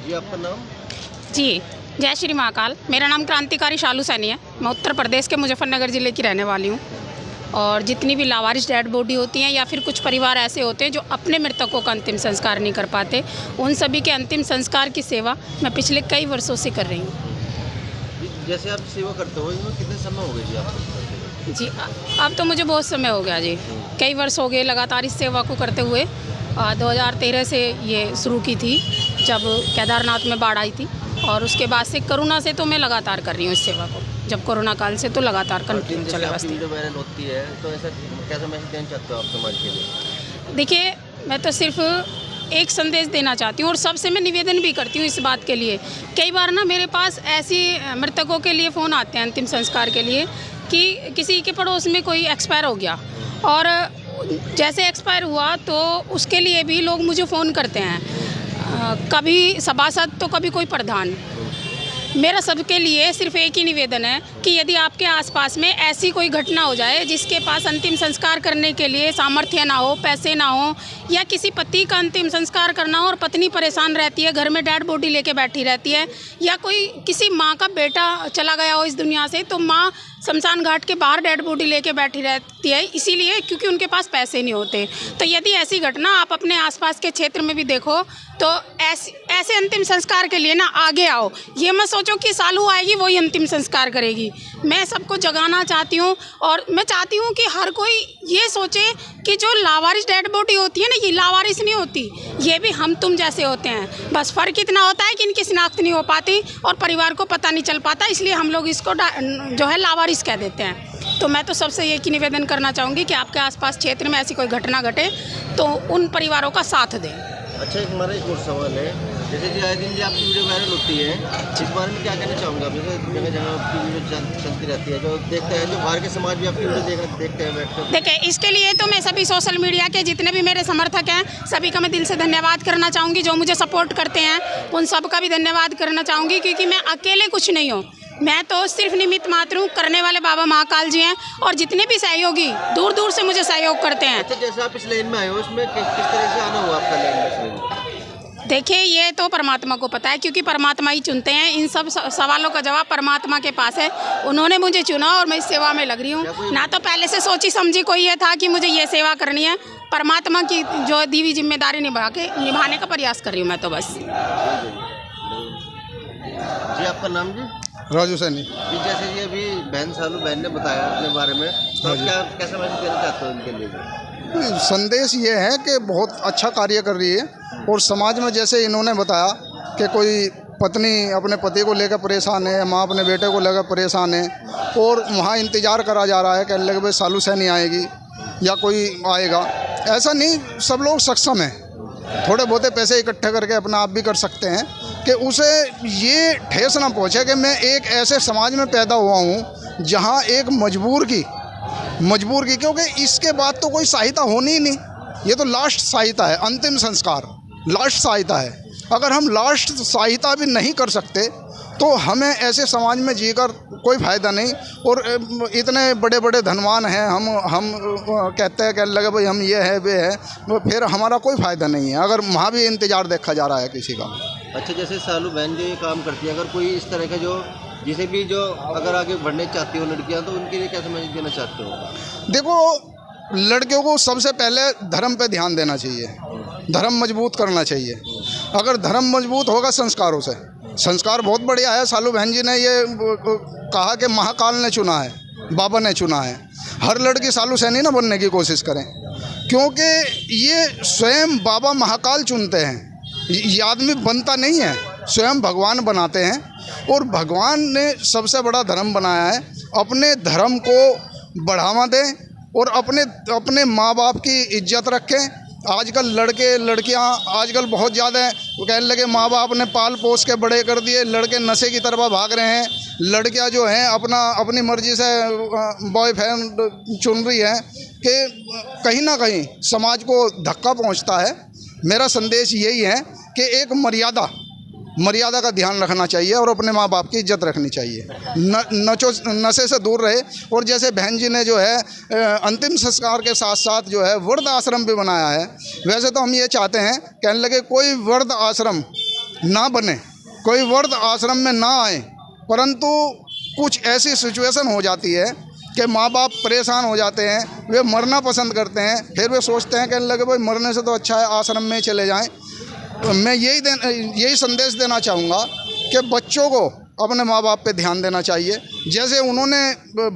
जी आपका नाम? जी, जय श्री महाकाल। मेरा नाम क्रांतिकारी शालू सैनी है। मैं उत्तर प्रदेश के मुजफ्फरनगर ज़िले की रहने वाली हूँ। और जितनी भी लावारिस डेड बॉडी होती हैं या फिर कुछ परिवार ऐसे होते हैं जो अपने मृतकों का अंतिम संस्कार नहीं कर पाते, उन सभी के अंतिम संस्कार की सेवा मैं पिछले कई वर्षों से कर रही हूँ। जैसे आप सेवा करते हो, इसमें कितने समय हो गए जी आपको? जी, अब तो मुझे बहुत समय हो गया जी, कई वर्ष हो गए लगातार इस सेवा को करते हुए। 2013 से ये शुरू की थी जब केदारनाथ में बाढ़ आई थी, और उसके बाद से कोरोना से तो मैं लगातार कर रही हूँ इस सेवा को। जब कोरोना काल से तो लगातार कंटिन्यू चले बस। वीडियो वायरल होती है तो ऐसा कैसा मैसेज देना चाहते हो आप समाज के लिए? देखिए, मैं तो सिर्फ एक संदेश देना चाहती हूँ और सबसे मैं निवेदन भी करती हूँ इस बात के लिए। कई बार ना मेरे पास ऐसी मृतकों के लिए फ़ोन आते हैं अंतिम संस्कार के लिए कि किसी के पड़ोस में कोई एक्सपायर हो गया, और जैसे एक्सपायर हुआ तो उसके लिए भी लोग मुझे फ़ोन करते हैं, कभी सभासद तो कभी कोई प्रधान। मेरा सबके लिए सिर्फ एक ही निवेदन है कि यदि आपके आसपास में ऐसी कोई घटना हो जाए जिसके पास अंतिम संस्कार करने के लिए सामर्थ्य ना हो, पैसे ना हो, या किसी पति का अंतिम संस्कार करना हो और पत्नी परेशान रहती है, घर में डेड बॉडी लेके बैठी रहती है, या कोई किसी माँ का बेटा चला गया हो इस दुनिया से तो माँ शमशान घाट के बाहर डेड बॉडी लेके बैठी रहती है, इसीलिए क्योंकि उनके पास पैसे नहीं होते। तो यदि ऐसी घटना आप अपने आसपास के क्षेत्र में भी देखो तो ऐसे अंतिम संस्कार के लिए ना आगे आओ। ये मत सोचो कि सालू आएगी वही अंतिम संस्कार करेगी। मैं सबको जगाना चाहती हूँ, और मैं चाहती हूँ कि हर कोई ये सोचे कि जो लावारिस डेड बॉडी होती है ना, ये लावारिस नहीं होती, ये भी हम तुम जैसे होते हैं। बस फ़र्क इतना होता है कि इनकी शिनाख्त नहीं हो पाती और परिवार को पता नहीं चल पाता, इसलिए हम लोग इसको जो है लावारिस कह देते हैं। तो मैं तो सबसे एक ही निवेदन करना चाहूँगी कि आपके आसपास क्षेत्र में ऐसी कोई घटना घटे तो उन परिवारों का साथ दें। अच्छा, हमारा एक और सवाल है, जैसे कि आए दिन जी आपकी वीडियो वायरल होती है, इस बारे में क्या कहना चाहूँगा? आप जैसे जगह जगह आपकी वीडियो चलती रहती है, जो देखते हैं, जो बाहर के समाज भी आपकी वीडियो देखते हैं बैठकर। देखिए, इसके लिए तो मैं सभी सोशल मीडिया के जितने भी मेरे समर्थक हैं सभी का मैं दिल से धन्यवाद करना चाहूँगी। जो मुझे सपोर्ट करते हैं उन सब का भी धन्यवाद करना चाहूँगी, क्योंकि मैं अकेले कुछ नहीं हूँ, मैं तो सिर्फ निमित्त मात्र हूँ। करने वाले बाबा महाकाल जी हैं, और जितने भी सहयोगी दूर दूर से मुझे सहयोग करते हैं। अच्छा, जैसे आप इस लाइन में आए हो, इसमें किस तरह से आना हुआ आपका लाइन में? देखिए, ये तो परमात्मा को पता है, क्योंकि परमात्मा ही चुनते हैं। इन सब सवालों का जवाब परमात्मा के पास है। उन्होंने मुझे चुना और मैं इस सेवा में लग रही हूँ। ना तो पहले से सोची समझी कोई ये था कि मुझे ये सेवा करनी है, परमात्मा की जो दी हुई जिम्मेदारी निभाने का प्रयास कर रही हूँ मैं तो बस। जी आपका नाम जी? राजू सैनी। जी, जैसे कि अभी बहन सालू बहन ने बताया अपने बारे में, तो कैसा मैसेज देना चाहते हो उनके लिए? संदेश ये है कि बहुत अच्छा कार्य कर रही है, और समाज में जैसे इन्होंने बताया कि कोई पत्नी अपने पति को लेकर परेशान है, माँ अपने बेटे को लेकर परेशान है, और वहाँ इंतज़ार करा जा रहा है, कहने लगे भाई सालू सैनी आएगी या कोई आएगा। ऐसा नहीं, सब लोग सक्षम हैं, थोड़े बहुते पैसे इकट्ठे करके अपना आप भी कर सकते हैं कि उसे ये ठेस ना पहुँचे कि मैं एक ऐसे समाज में पैदा हुआ हूँ जहाँ एक मजबूर की क्योंकि इसके बाद तो कोई सहायता होनी ही नहीं। ये तो लास्ट सहायता है, अंतिम संस्कार लास्ट सहायता है। अगर हम लास्ट सहायता भी नहीं कर सकते तो हमें ऐसे समाज में जीकर कोई फ़ायदा नहीं। और इतने बड़े बड़े धनवान हैं हम कहते हैं, कहने लगे भाई हम ये है वे है, तो फिर हमारा कोई फ़ायदा नहीं है अगर वहाँ भी इंतज़ार देखा जा रहा है किसी का। अच्छा, जैसे सालू बहन जो ये काम करती है, अगर कोई इस तरह का जिसे भी जो अगर आगे बढ़ने चाहती हो लड़कियां, तो उनके लिए कैसे मैसेज देना चाहते हो? देखो, लड़कियों को सबसे पहले धर्म पे ध्यान देना चाहिए, धर्म मजबूत करना चाहिए। अगर धर्म मजबूत होगा संस्कारों से, संस्कार बहुत बढ़िया है। सालू बहन जी ने ये कहा कि महाकाल ने चुना है, बाबा ने चुना है। हर लड़की सालू सैनी ना बनने की कोशिश करें, क्योंकि ये स्वयं बाबा महाकाल चुनते हैं। ये आदमी बनता नहीं है, स्वयं भगवान बनाते हैं, और भगवान ने सबसे बड़ा धर्म बनाया है। अपने धर्म को बढ़ावा दें और अपने माँ बाप की इज्जत रखें। आजकल लड़के लड़कियां आजकल बहुत ज़्यादा वो कहने लगे माँ बाप ने पाल पोस के बड़े कर दिए, लड़के नशे की तरफ भाग रहे हैं। लड़कियां जो हैं अपनी मर्जी से बॉयफ्रेंड चुन रही हैं, कि कहीं ना कहीं समाज को धक्का पहुंचता है। मेरा संदेश यही है कि एक मर्यादा का ध्यान रखना चाहिए और अपने माँ बाप की इज्जत रखनी चाहिए, नशे से दूर रहे। और जैसे बहन जी ने जो है अंतिम संस्कार के साथ साथ जो है वृद्ध आश्रम भी बनाया है। वैसे तो हम ये चाहते हैं, कहने लगे कोई वृद्ध आश्रम ना बने, कोई वृद्ध आश्रम में ना आए, परंतु कुछ ऐसी सिचुएशन हो जाती है कि माँ बाप परेशान हो जाते हैं, वे मरना पसंद करते हैं, फिर वे सोचते हैं कहने लगे भाई मरने से तो अच्छा है आश्रम में चले जाएं। तो मैं यही संदेश देना चाहूँगा कि बच्चों को अपने माँ बाप पे ध्यान देना चाहिए। जैसे उन्होंने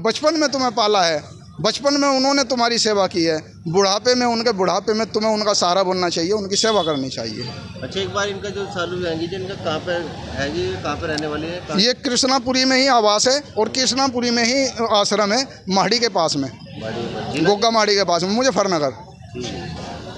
बचपन में तुम्हें पाला है, बचपन में उन्होंने तुम्हारी सेवा की है, बुढ़ापे में उनके बुढ़ापे में तुम्हें उनका सहारा बनना चाहिए, उनकी सेवा करनी चाहिए। अच्छा, एक बार इनका जो सालू बहन जी इनका कहाँ पर है जी, कहाँ पर रहने वाली है? ये कृष्णापुरी में ही आवास है और कृष्णापुरी में ही आश्रम है, माड़ी के पास में, गोगा माड़ी के पास में, मुजफ्फरनगर। ठीक है।